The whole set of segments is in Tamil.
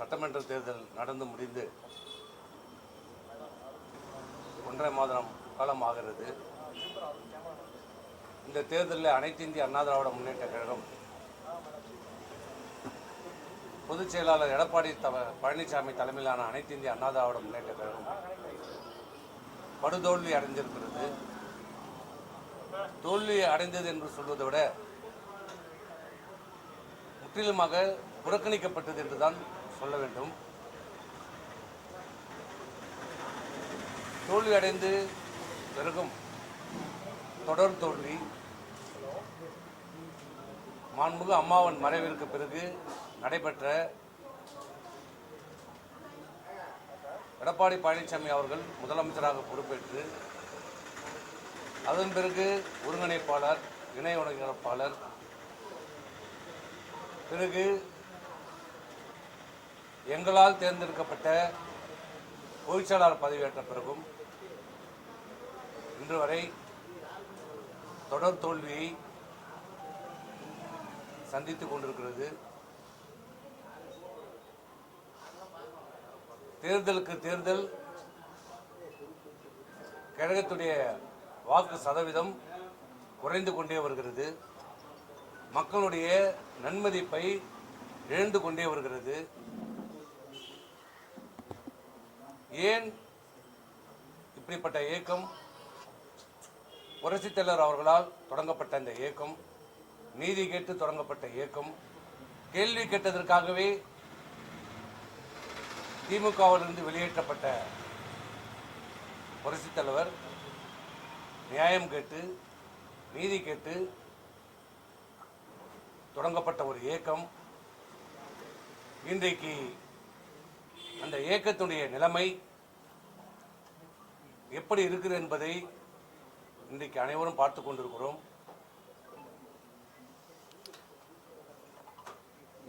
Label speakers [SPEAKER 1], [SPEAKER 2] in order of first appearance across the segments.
[SPEAKER 1] சட்டமன்ற தேர்தல் நடந்து முடிந்து 1.5 மாதம் காலம் ஆகிறது. இந்த தேர்தலில் அனைத்து இந்திய அண்ணா திராவிட முன்னேற்ற கழகம் பொதுச் செயலாளர் எடப்பாடி பழனிசாமி தலைமையிலான அனைத்து இந்திய அண்ணா திராவிட முன்னேற்ற கழகம் படுதோல்வி அடைந்திருக்கிறது. தோல்வி அடைந்தது என்று சொல்வதை விட முற்றிலுமாக புறக்கணிக்கப்பட்டது என்றுதான் சொல்ல வேண்டும். தோல்வி அடைந்து பிறகும் தொடர் தோல்வி. மாண்புமிகு அம்மாவின் மறைவிற்கு பிறகு நடைபெற்ற எடப்பாடி பழனிசாமி அவர்கள் முதலமைச்சராக பொறுப்பேற்று அதன் பிறகு ஒருங்கிணைப்பாளர், இணை ஒருங்கிணைப்பாளர், பிறகு எங்களால் தேர்ந்தெடுக்கப்பட்ட பொதுச்செயலாளர் பதவியேற்ற பிறகும் இன்று வரை தொடர் தோல்வியை சந்தித்துக் கொண்டிருக்கிறது. தேர்தலுக்கு தேர்தல் கழகத்துடைய வாக்கு சதவீதம் குறைந்து கொண்டே வருகிறது. மக்களுடைய நன்மதிப்பை இழந்து கொண்டே வருகிறது. ஏன் இப்படிப்பட்ட இயக்கம்? புரட்சித் தலைவர் அவர்களால் தொடங்கப்பட்ட இந்த இயக்கம், நீதி கேட்டு தொடங்கப்பட்ட இயக்கம், கேள்வி கேட்டதற்காகவே திமுகவிலிருந்து வெளியேற்றப்பட்ட புரட்சித் தலைவர் நியாயம் கேட்டு நீதி கேட்டு தொடங்கப்பட்ட ஒரு இயக்கம். இன்றைக்கு அந்த இயக்கத்துடைய நிலைமை எப்படி இருக்கிறது என்பதை இன்றைக்கு அனைவரும் பார்த்து கொண்டிருக்கிறோம்.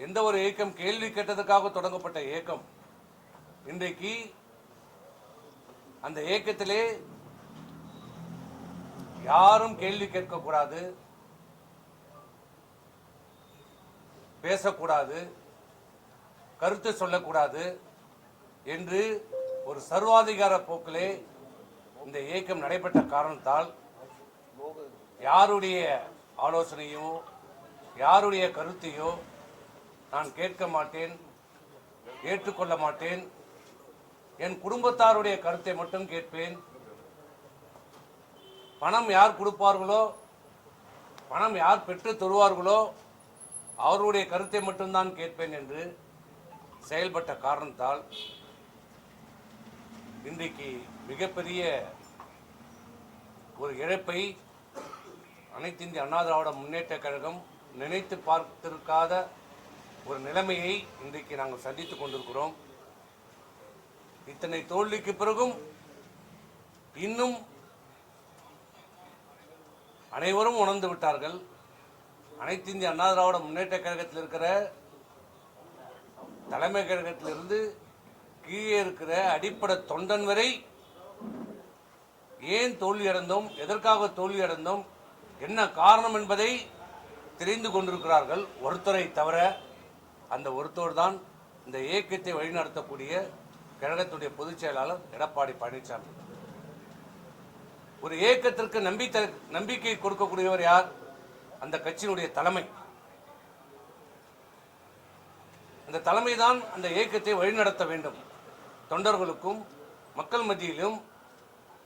[SPEAKER 1] எந்த ஒரு இயக்கம் கேள்வி கேட்டதற்காக தொடங்கப்பட்ட இயக்கம் இன்றைக்கு அந்த இயக்கத்திலே யாரும் கேள்வி கேட்கக்கூடாது, பேசக்கூடாது, கருத்து சொல்லக்கூடாது என்று ஒரு சர்வாதிகார போக்கிலே இந்த இயக்கம் நடைபெற்ற காரணத்தால் யாருடைய ஆலோசனையோ யாருடைய கருத்தையோ நான் கேட்க மாட்டேன், ஏற்றுக்கொள்ள மாட்டேன். என் குடும்பத்தாருடைய கருத்தை மட்டும் கேட்பேன். பணம் யார் கொடுப்பார்களோ, பணம் யார் பெற்று தருவார்களோ அவருடைய கருத்தை மட்டும்தான் கேட்பேன் என்று செயல்பட்ட காரணத்தால் இன்றைக்கு மிகப்பெரிய ஒரு இழப்பை அனைத்து இந்திய அண்ணா திராவிட முன்னேற்ற கழகம் நினைத்து பார்த்திருக்காத ஒரு நிலைமையை இன்றைக்கு நாங்கள் சந்தித்துக் கொண்டிருக்கிறோம். இத்தனை தோல்விக்கு பிறகும் இன்னும் அனைவரும் உணர்ந்து விட்டார்கள். அனைத்து இந்திய அண்ணா திராவிட முன்னேற்ற கழகத்தில் இருக்கிற தலைமை கழகத்திலிருந்து கீழே இருக்கிற அடிப்படை தொண்டன் வரை ஏன் தோல்வி அடைந்தோம், எதற்காக தோல்வி அடைந்தோம், என்ன காரணம் என்பதை தெரிந்து கொண்டிருக்கிறார்கள். ஒருத்தரை தவிர அந்த ஒருத்தர் தான் இந்த இயக்கத்தை வழிநடத்தக்கூடிய கழகத்துடைய பொதுச் செயலாளர் எடப்பாடி பழனிசாமி. ஒரு இயக்கத்திற்கு நம்பிக்கை கொடுக்கக்கூடியவர் யார்? அந்த கட்சியினுடைய தலைமை. அந்த தலைமைதான் அந்த இயக்கத்தை வழிநடத்த வேண்டும். தொண்டர்களுக்கும் மக்கள் மத்தியிலும்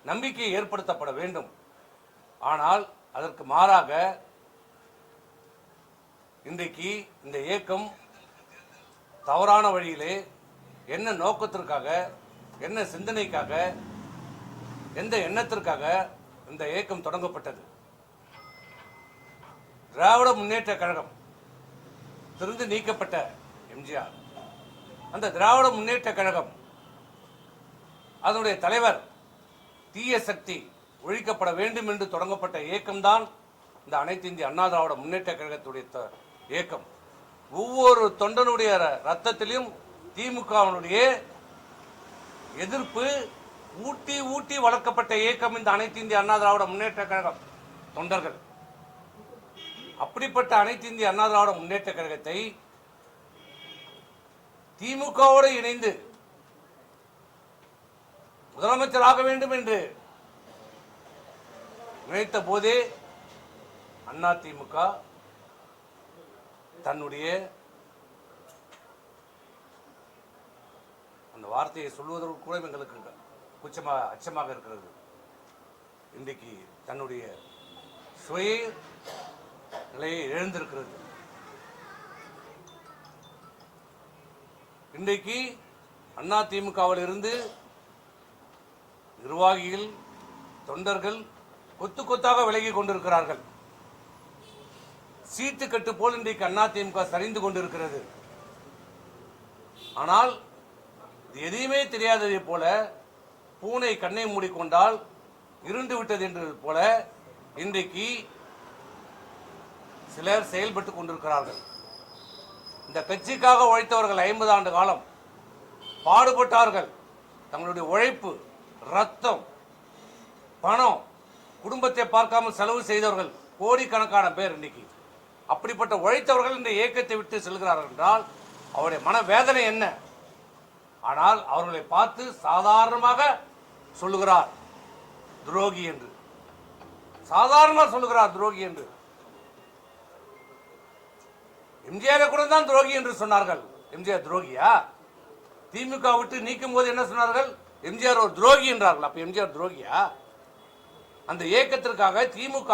[SPEAKER 1] நம்பிக்கை ஏற்படுத்தப்பட வேண்டும். ஆனால் அதற்கு மாறாக இன்றைக்கு இந்த இயக்கம் தவறான வழியிலே என்ன நோக்கத்திற்காக, என்ன சிந்தனைக்காக, எந்த எண்ணத்திற்காக இந்த இயக்கம் தொடங்கப்பட்டது? திராவிட முன்னேற்ற கழகம் திருந்து நீக்கப்பட்ட எம்ஜிஆர், அந்த திராவிட முன்னேற்ற கழகம் அதனுடைய தலைவர் தீய சக்தி ஒழிக்கப்பட வேண்டும் என்று தொடங்கப்பட்ட இயக்கம்தான் இந்த அனைத்து இந்திய அண்ணா திராவிட முன்னேற்ற கழகத்துடைய இயக்கம். ஒவ்வொரு தொண்டனுடைய ரத்தத்திலும் திமுகவினுடைய எதிர்ப்பு ஊட்டி ஊட்டி வளர்க்கப்பட்ட இயக்கம் இந்த அனைத்து இந்திய அண்ணா திராவிட முன்னேற்ற கழகம் தொண்டர்கள். அப்படிப்பட்ட அனைத்து இந்திய அண்ணா திராவிட முன்னேற்ற கழகத்தை திமுகவோடு இணைந்து முதலமைச்சராக வேண்டும் என்று நினைத்த போதே அதிமுக தன்னுடைய அந்த வார்த்தையை சொல்வதற்கு கூட எங்களுக்கு அச்சமாக இருக்கிறது. இன்றைக்கு தன்னுடைய சுய நிலையை இழந்திருக்கிறது. இன்றைக்கு அதிமுகவில் இருந்து நிர்வாகிகள், தொண்டர்கள் கொத்து கொத்தாக விலகி கொண்டிருக்கிறார்கள். சீட்டு கட்டு போல் இன்றைக்கு அதிமுக சரிந்து கொண்டிருக்கிறது. ஆனால் எதையுமே தெரியாததை போல பூனை கண்ணை மூடிக்கொண்டால் இருண்டு விட்டது என்றது போல இன்றைக்கு சிலர் செயல்பட்டுக் கொண்டிருக்கிறார்கள். இந்த கட்சிக்காக உழைத்தவர்கள் 50 ஆண்டு காலம் பாடுபட்டார்கள். தங்களுடைய உழைப்பு, ரத்தம், பணம், குடும்பத்தை பார்க்காமல் செலவு செய்தவர்கள் கோடிக்கணக்கான பேர் இன்னைக்கு. அப்படிப்பட்ட உழைத்தவர்கள் இந்த இயக்கத்தை விட்டு செல்கிறார்கள் என்றால் அவருடைய மனவேதனை என்ன? ஆனால் அவர்களை பார்த்து சாதாரணமாக சொல்லுகிறார் துரோகி என்று. சாதாரணமாக சொல்லுகிறார் துரோகி என்று. எம்ஜிஆரை கூட தான் துரோகி என்று சொன்னார்கள். எம்ஜிஆர் துரோகியா? திமுக விட்டு நீக்கும் போது என்ன சொன்னார்கள்? எம்ஜிஆர் ஒரு துரோகி என்றார்கள். அப்ப எம்ஜிஆர் துரோகியா? அந்த இயக்கத்திற்காக, திமுக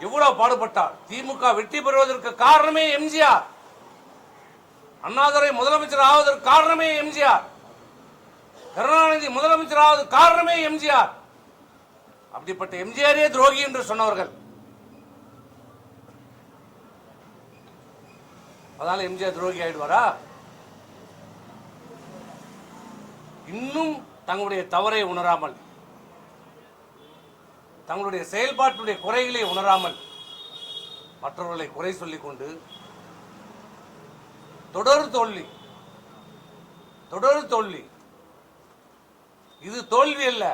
[SPEAKER 1] எவ்வளவு பாடுபட்டார். திமுக வெற்றி பெறுவதற்கு காரணமே எம்ஜிஆர். அண்ணாதுரை முதலமைச்சர் ஆவதற்கு காரணமே எம்ஜிஆர். கருணாநிதி முதலமைச்சர் ஆவதற்கு காரணமே எம்ஜிஆர். அப்படிப்பட்ட எம்ஜிஆரே துரோகி என்று சொன்னவர்கள். அதனால எம்ஜிஆர் துரோகி ஆயிடுவாரா? இன்னும் தங்களுடைய தவறை உணராமல், தங்களுடைய செயல்பாட்டுடைய குறைகளை உணராமல் மற்றவர்களை குறை சொல்லிக் கொண்டு தொடர் தோல்வி. இது தோல்வி அல்ல.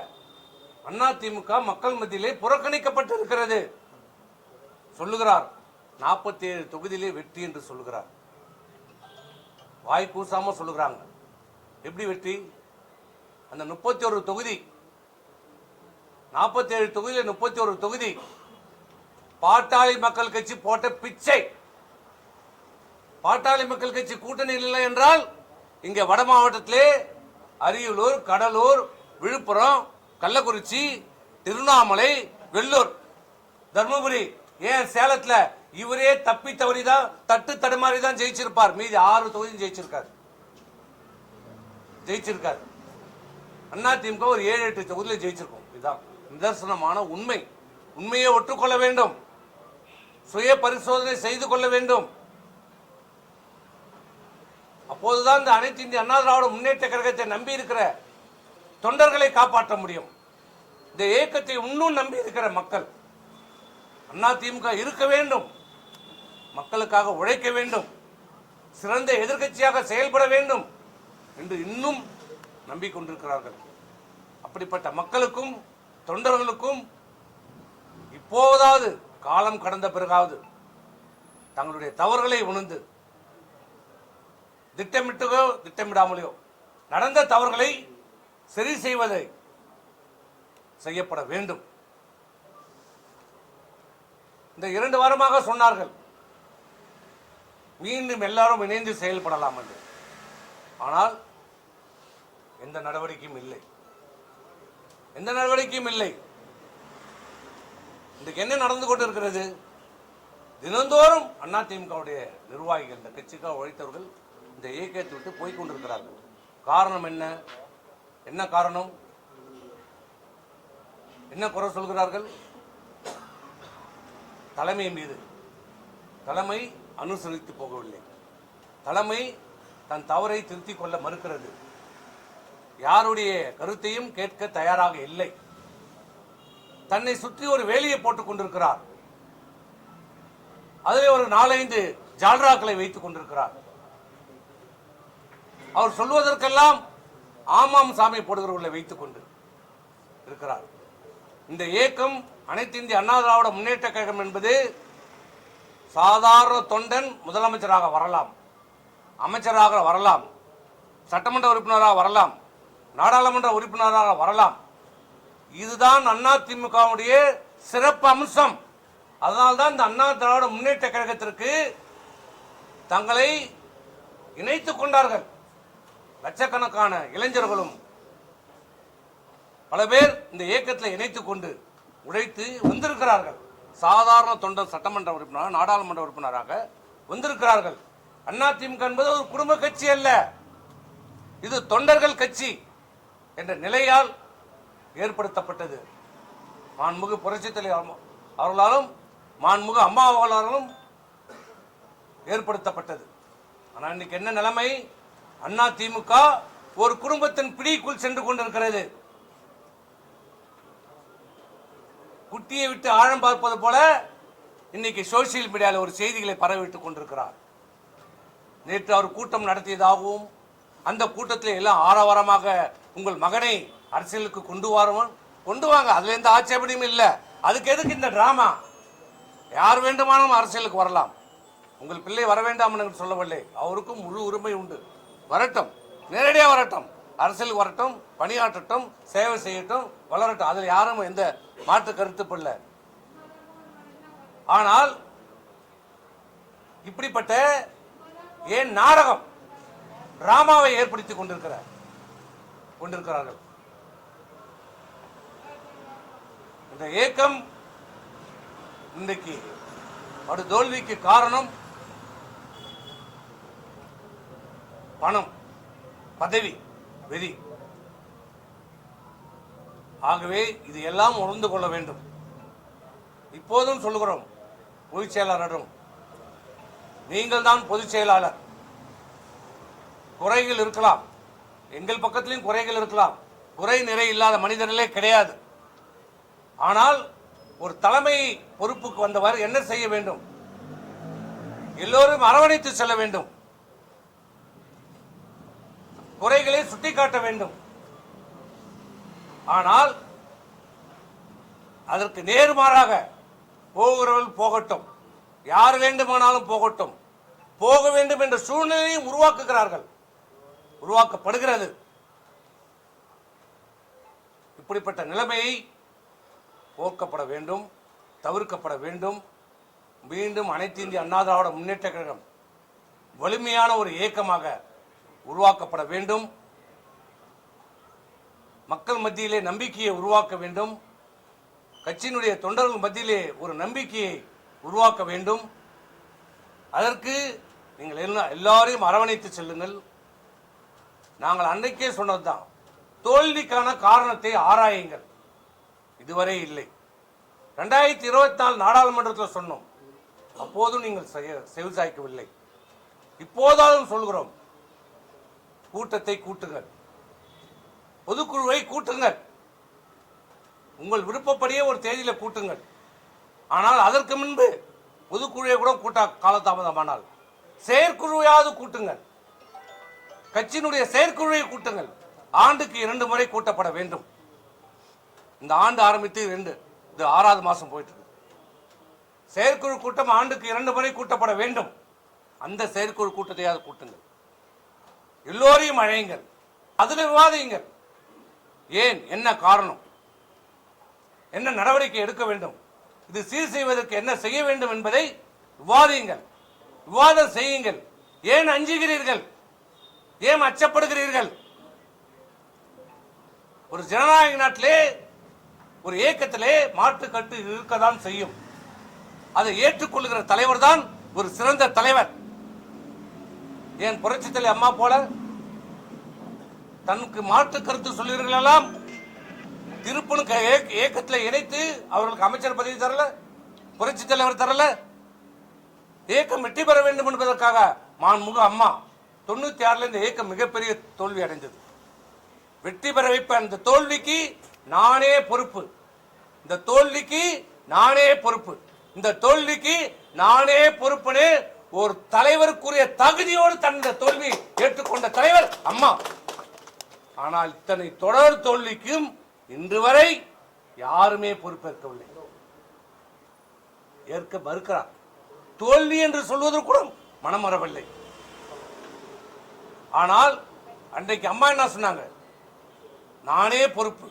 [SPEAKER 1] அதிமுக மக்கள் மத்தியிலே புறக்கணிக்கப்பட்டிருக்கிறது. சொல்லுகிறார் 47 தொகுதியிலே வெற்றி என்று சொல்லுகிறார். வாய் கூசாம சொல்லுகிறாங்க. எப்படி வெற்றி? அந்த 31 தொகுதி, 47 தொகுதியில் 31 தொகுதி பாட்டாளி மக்கள் கட்சி போட்ட பிச்சை. பாட்டாளி மக்கள் கட்சி கூட்டணியில் இல்லை என்றால் இங்க வட மாவட்டத்திலே அரியலூர், கடலூர், விழுப்புரம், கள்ளக்குறிச்சி, திருவண்ணாமலை, வெள்ளூர், தர்மபுரி, ஏன் சேலத்துல இவரே தப்பி தவறிதான் தட்டு தடுமாறி தான் ஜெயிச்சிருப்பார். மீதி 6 தொகுதியும் ஜெயிச்சிருக்காரு. அதிமுக ஒரு 7-8 தொகுதியில் ஜெயிச்சிருக்கும். இதுதான் நிதர்சனமான உண்மை. உண்மையை ஒற்றுக்கொள்ள வேண்டும். சுய பரிசோதனை செய்து கொள்ள வேண்டும். அப்போதுதான் இந்த அனைத்து இந்திய அண்ணா திராவிட முன்னேற்ற கழகத்தை நம்பி இருக்கிற தொண்டர்களை காப்பாற்ற முடியும். இந்த இயக்கத்தை இன்னும் நம்பி இருக்கிற மக்கள் அதிமுக இருக்க வேண்டும், மக்களுக்காக உழைக்க வேண்டும், சிறந்த எதிர்க்கட்சியாக செயல்பட வேண்டும் என்று இன்னும் நம்பிக்கொண்டிருக்கிறார்கள். அப்படிப்பட்ட மக்களுக்கும் தொண்டர்களுக்கும் இப்போதாவது காலம் கடந்த பிறகாவது தங்களுடைய தவறுகளை உணர்ந்து திட்டமிட்டோ திட்டமிடாமலையோ நடந்த தவறுகளை சரி செய்வதை செய்யப்பட வேண்டும். இந்த 2 வாரமாக சொன்னார்கள் மீண்டும் எல்லாரும் இணைந்து செயல்படலாம் என்று. ஆனால் எந்த நடவடிக்கையும் இல்லை. இன்றைக்கு என்ன நடந்து கொண்டிருக்கிறது? தினந்தோறும் அதிமுகவுடைய நிர்வாகிகள், இந்த கட்சிக்காக உழைத்தவர்கள் இந்த இயக்கத்தை விட்டு போய்கொண்டிருக்கிறார்கள். காரணம் என்ன காரணம்? என்ன குறை சொல்கிறார்கள்? தலைமை மீது. தலைமை அனுசரித்து போகவில்லை. தலைமை தன் தவறை திருத்திக் கொள்ள மறுக்கிறது. யாருடைய கருத்தையும் கேட்க தயாராக இல்லை. தன்னை சுற்றி ஒரு வேலியை போட்டுக் கொண்டிருக்கிறார். அதில் ஒரு 4-5 ஜால்ராக்களை வைத்துக் கொண்டிருக்கிறார். அவர் சொல்வதற்கெல்லாம் ஆமாம் சாமி போடுகிறவர்களை வைத்துக் கொண்டு இருக்கிறார். இந்த இயக்கம் அனைத்து இந்திய அண்ணா திராவிட முன்னேற்ற கழகம் என்பது சாதாரண தொண்டன் முதலமைச்சராக வரலாம், அமைச்சராக வரலாம், சட்டமன்ற உறுப்பினராக வரலாம், நாடாளுமன்ற உறுப்பினராக வரலாம். இதுதான் அதிமுகவுடைய சிறப்பு அம்சம். அதனால்தான் இந்த அண்ணா திராவிட முன்னேற்ற கழகத்திற்கு தங்களை இணைத்துக் கொண்டார்கள். லட்சக்கணக்கான இளைஞர்களும் பல பேர் இந்த இயக்கத்தில் இணைத்துக் கொண்டு உழைத்து வந்திருக்கிறார்கள். சாதாரண தொண்டர் சட்டமன்ற உறுப்பினராக, நாடாளுமன்ற உறுப்பினராக வந்திருக்கிறார்கள். அதிமுக என்பது ஒரு குடும்ப கட்சி அல்ல, இது தொண்டர்கள் கட்சி என்ற நிலையால் ஏற்படுத்தப்பட்டது. மாண்புமிகு புரட்சித் தலைவர் அவர்களாலும் மாண்புமிகு அம்மா அவர்களாலும் ஏற்படுத்தப்பட்டது. ஆனால் இன்னைக்கு என்ன நிலைமை? அதிமுக ஒரு குடும்பத்தின் பிடிக்குள் சென்று கொண்டிருக்கிறது. குட்டியை விட்டு ஆழம் பார்ப்பது போல இன்னைக்கு சோசியல் மீடியாவில் ஒரு செய்திகளை பரவிட்டுக் கொண்டிருக்கிறார். நேற்று அவர் கூட்டம் நடத்தியதாகவும் அந்த கூட்டத்தில் எல்லாம் ஆரவாரமாக உங்கள் மகனை அரசியலுக்கு கொண்டு வாங்க, அதுல எந்த ஆட்சேபனையும் இல்லை. அதுக்கு எதுக்கு இந்த டிராமா? யார் வேண்டுமானாலும் அரசியலுக்கு வரலாம், உங்கள் பிள்ளை வர வேண்டாம் என்று சொல்லவில்லை. அவருக்கும் முழு உரிமை உண்டு. வரட்டும், நேரடியாக வரட்டும், அரசியலுக்கு வரட்டும், பணியாற்றட்டும், சேவை செய்யட்டும், வளரட்டும். அதில் யாரும் எந்த மாற்று கருத்துப்படல. ஆனால் இப்படிப்பட்ட ஏன் நாடகம் டிராமாவை ஏற்படுத்தி கொண்டிருக்கிறார்கள். இந்த இயக்கம் இன்றைக்கு படு தோல்விக்கு காரணம் பணம், பதவி, வெறி. ஆகவே இது எல்லாம் உணர்ந்து கொள்ள வேண்டும். இப்போதும் சொல்லுகிறோம் பொதுச் செயலாளரும், நீங்கள் தான் பொதுச் செயலாளர். குறைகள் இருக்கலாம், எங்கள் பக்கத்திலும் குறைகள் இருக்கலாம். குறை நிறை இல்லாத மனிதர்களே கிடையாது. ஆனால் ஒரு தலைமை பொறுப்புக்கு வந்தவர் என்ன செய்ய வேண்டும்? எல்லோரும் அரவணைத்து செல்ல வேண்டும், குறைகளை சுட்டிக்காட்ட வேண்டும். ஆனால் அதற்கு நேர்மாறாக போகிறவர்கள் போகட்டும், யார் வேண்டுமானாலும் போகட்டும், போக வேண்டும் என்ற சூழ்நிலையும் உருவாக்கப்படுகிறது. இப்படிப்பட்ட நிலைமையை போக்கப்பட வேண்டும், தவிர்க்கப்பட வேண்டும். மீண்டும் அனைத்து இந்திய அண்ணா திராவிட முன்னேற்ற கழகம் வலிமையான ஒரு இயக்கமாக உருவாக்கப்பட வேண்டும். மக்கள் மத்தியிலே நம்பிக்கையை உருவாக்க வேண்டும். கட்சியினுடைய தொண்டர்கள் மத்தியிலே ஒரு நம்பிக்கையை உருவாக்க வேண்டும். அதற்கு நீங்கள் எல்லாரையும் அரவணைத்து செல்லுங்கள். நாங்கள் அன்றைக்கே சொன்னதுதான், தோல்விக்கான காரணத்தை ஆராயுங்கள். இதுவரை இல்லை. 2024 நாடாளுமன்றத்தில் சொன்னோம், அப்போதும் நீங்கள் செவிசாய்க்கவில்லை. இப்போதாலும் சொல்கிறோம், கூட்டத்தை கூட்டுங்கள், பொதுக்குழுவை கூட்டுங்கள், உங்கள் விருப்பப்படியே ஒரு தேதியில கூட்டுங்கள். ஆனால் அதற்கு முன்பு பொதுக்குழுவை கூட கூட்ட காலதாமதமானால் செயற்குழுவையாவது கூட்டுங்கள், கட்சியினுடைய செயற்குழுவை கூட்டுங்கள். ஆண்டுக்கு 2 முறை கூட்டப்பட வேண்டும். இந்த ஆண்டு ஆரம்பித்து இது 6வது மாசம் போயிட்டு இருக்கு. செயற்குழு கூட்டம் ஆண்டுக்கு 2 முறை கூட்டப்பட வேண்டும். அந்த செயற்குழு கூட்டத்தையாவது கூட்டுங்கள், எல்லோரையும் அழையுங்கள், அதில் விவாதியுங்கள். ஏன், என்ன காரணம், என்ன நடவடிக்கை எடுக்க வேண்டும், இது சீர் செய்வதற்கு என்ன செய்ய வேண்டும் என்பதை விவாதியுங்கள், விவாதம் செய்யுங்கள். ஏன் அஞ்சுகிறீர்கள், ஏன் அச்சப்படுகிறீர்கள்? ஒரு ஜனநாயக நாட்டிலே ஒரு இயக்கத்திலே மாற்று கட்டு இருக்கதான் செய்யும். அதை ஏற்றுக்கொள்கிற தலைவர் தான் ஒரு சிறந்த தலைவர். ஏன் புரட்சி தலைவர் அம்மா போல தனக்கு மாற்று கருத்து சொல்லுவீர்கள் எல்லாம் திருப்பணு இயக்கத்தில் இணைத்து அவர்களுக்கு அமைச்சர் பதவி தரல, புரட்சி தலைவர் தரல. இயக்கம் வெற்றி பெற வேண்டும் என்பதற்காக மாண்புமிகு அம்மா 96 இந்த இயக்கம் மிகப்பெரிய தோல்வி அடைந்தது. வெற்றி பெற வைப்ப அந்த தோல்விக்கு நானே பொறுப்பு, இந்த தோல்விக்கு நானே பொறுப்பு, இந்த தோல்விக்கு நானே பொறுப்புன்னு ஒரு தலைவருக்குரிய தகுதியோடு தன் தோல்வி ஏற்றுக்கொண்ட தலைவர் அம்மா. ஆனால் இத்தனை தொடர் தோல்விக்கும் இன்று வரை யாருமே பொறுப்பேற்கவில்லை, ஏற்க மறுக்கிறார். தோல்வி என்று சொல்வதற்கு கூட மனம் வரவில்லை. ஆனால் அன்றைக்கு அம்மா என்ன சொன்னாங்க, நானே பொறுப்பு,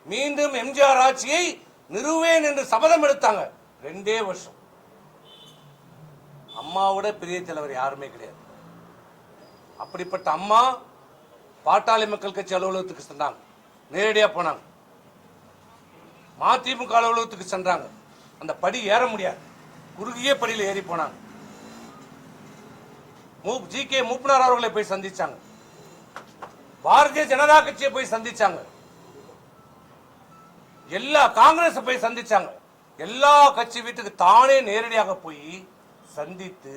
[SPEAKER 1] மீண்டும் எம்ஜிஆர் ஆட்சியை நிறுவேன் என்று சபதம் எடுத்தாங்க. 2 வருஷம். அம்மாவோட பெரிய தலைவர் யாருமே கிடையாது. அப்படிப்பட்ட அம்மா பாட்டாளி மக்கள் கட்சி அலுவலகத்துக்கு சென்றாங்க, நேரடியா போனாங்க. மதிமுக அலுவலகத்துக்கு சென்றாங்க, அந்த படி ஏற முடியாது, குறுகிய படியில் ஏறி போனாங்க. ஜி.கே. மூப்பனார் அவர்களை போய் சந்திச்சாங்க, பாரதிய ஜனதா கட்சியை போய் சந்திச்சாங்க, எல்லா காங்கிரஸ் போய் சந்திச்சாங்க. எல்லா கட்சி வீட்டுக்கு தானே நேரடியாக போய் சந்தித்து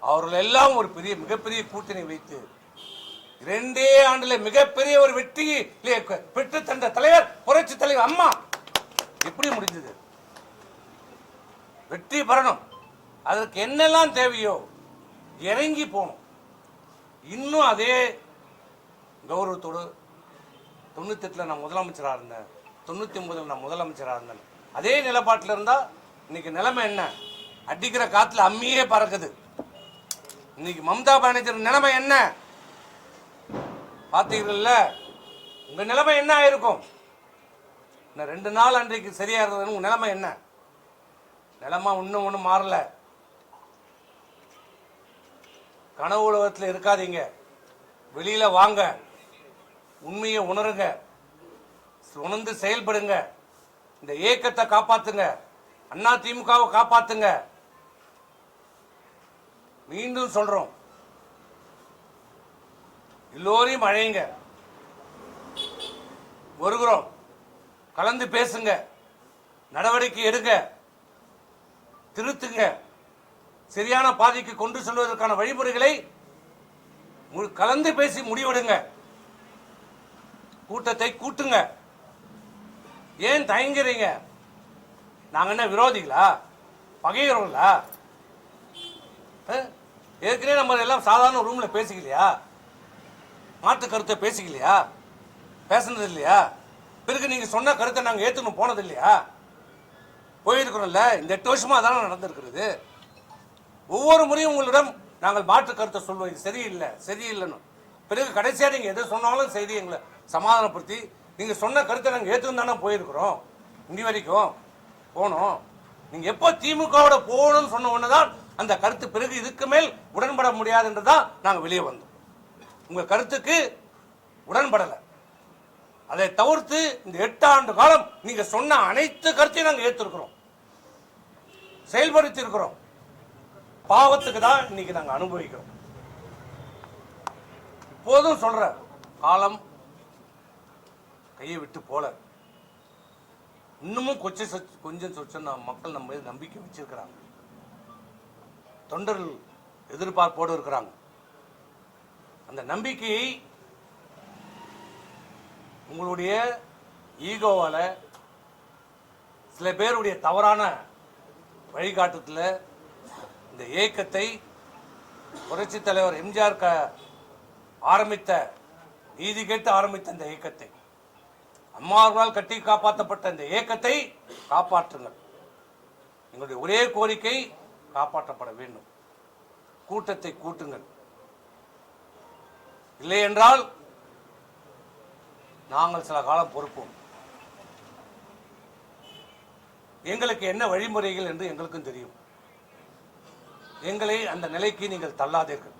[SPEAKER 1] அவர்கள் எல்லாம் ஒரு மிகப்பெரிய கூட்டணி வைத்து 2 ஆண்டுல மிகப்பெரிய ஒரு வெற்றியை பெற்று தந்த தலைவர் புரட்சி தலைவர் அம்மா. எப்படி முடிஞ்சது? வெற்றி பெறணும், அதற்கு என்னெல்லாம் தேவையோ இறங்கி போகணும். இன்னும் அதே கௌரவத்தோடு 98 நான் முதலமைச்சராக இருந்தேன், 99 நான் முதலமைச்சராக இருந்தேன், அதே நிலப்பாட்டில் இருந்தா இன்னைக்கு நிலைமை என்ன? அடிக்கிற காத்துல அம்மியே பறக்குது. இன்னைக்கு மம்தா பானர்ஜி நிலைமை என்ன பார்த்தீங்கல்ல? உங்க நிலைமை என்ன ஆயிருக்கும்? 2 நாள் அன்றைக்கு சரியா இருந்தது, உங்க நிலைமை என்ன? நிலைமை இன்னும் ஒன்றும் மாறல. கனவு உலகத்தில் இருக்காதீங்க, வெளியில வாங்க, உண்மையை உணருங்க, உணர்ந்து செயல்படுங்க, இந்த இயக்கத்தை காப்பாத்துங்க, அண்ணா திமுகவை காப்பாத்துங்க. மீண்டும் சொல்றோம், எல்லோரையும் அழைங்க, வருகிறோம், கலந்து பேசுங்க, நடவடிக்கை எடுங்க, திருத்துங்க, சரியான பாதைக்கு கொண்டு செல்வதற்கான வழிமுறைகளை கலந்து பேசி முடிவெடுங்க. கூட்டத்தை கூட்டுங்க. ஏன் தயங்குறீங்க? நாங்க என்ன விரோதிகளா, பகைகிறோங்களா? ஏற்கனவே நம்ம எல்லாம் சாதாரண ரூம்ல பேசிக்கலையா? மாற்று கருத்தை பேசிக்கலையா? பேசுனது இல்லையா? பிறகு நீங்க சொன்ன கருத்தை நாங்க ஏத்துக்கணும் போனது இல்லையா? போயிருக்கிறோம்ல. இந்த 8 வருஷமா அதான நடந்திருக்கிறது. ஒவ்வொரு முறையும் உங்களிடம் நாங்கள் மாற்று கருத்தை சொல்லுவோம், இது சரியில்லை சரியில்லைன்னு. பிறகு கடைசியா நீங்க எது சொன்னாலும் செய்தி எங்களை சமாதானப்படுத்தி நீங்க சொன்ன கருத்தை நாங்கள் ஏற்றுன்னு தானே போயிருக்கிறோம். இனி வரைக்கும் போனோம். நீங்க எப்போ திமுகவோட போகணும்னு சொன்ன உடனேதான் அந்த கருத்து, பிறகு இதுக்கு மேல் உடன்பட முடியாது என்றுதான் நாங்கள் வெளியே வந்தோம். உங்க கருத்துக்கு உடன்படலை. அதை தவிர்த்து இந்த 8 ஆண்டு காலம் நீங்க சொன்ன அனைத்து கருத்தையும் நாங்கள் ஏற்றிருக்கிறோம், செயல்படுத்தி இருக்கிறோம். பாவத்துக்கு தான் இன்னைக்கு நாங்கள் அனுபவிக்கிறோம். இப்போதும் சொல்ற, காலம் கையை விட்டு போல. இன்னமும் கொஞ்சம் சொச்சம் மக்கள் நம்ம மீது நம்பிக்கை வச்சிருக்கிறாங்க, தொண்டர்கள் எதிர்பார்ப்போடு இருக்கிறாங்க. அந்த நம்பிக்கையை உங்களுடைய ஈகோவால, சில பேருடைய தவறான வழிகாட்டுதல இந்த இயக்கத்தை, புரட்சி தலைவர் எம்ஜிஆர் ஆரம்பித்த, நீதி கேட்டு ஆரம்பித்த இந்த இயக்கத்தை, அம்மாவால் கட்டி காப்பாற்றப்பட்ட இந்த இயக்கத்தை காப்பாற்றுங்கள். எங்களுடைய ஒரே கோரிக்கை காப்பாற்றப்பட வேண்டும். கூட்டத்தை கூட்டுங்கள். இல்லை என்றால் நாங்கள் சில காலம் பொறுப்போம். எங்களுக்கு என்ன வழிமுறைகள் என்று எங்களுக்கும் தெரியும். எங்களை அந்த நிலைக்கு நீங்கள் தள்ளாதீர்கள்.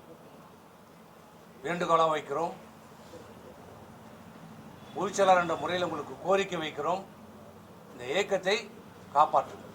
[SPEAKER 1] வேண்டுகோளாக வைக்கிறோம். பொதுச்செயலாளர் என்ற முறையில் உங்களுக்கு கோரிக்கை வைக்கிறோம். இந்த இயக்கத்தை காப்பாற்றுங்கள்.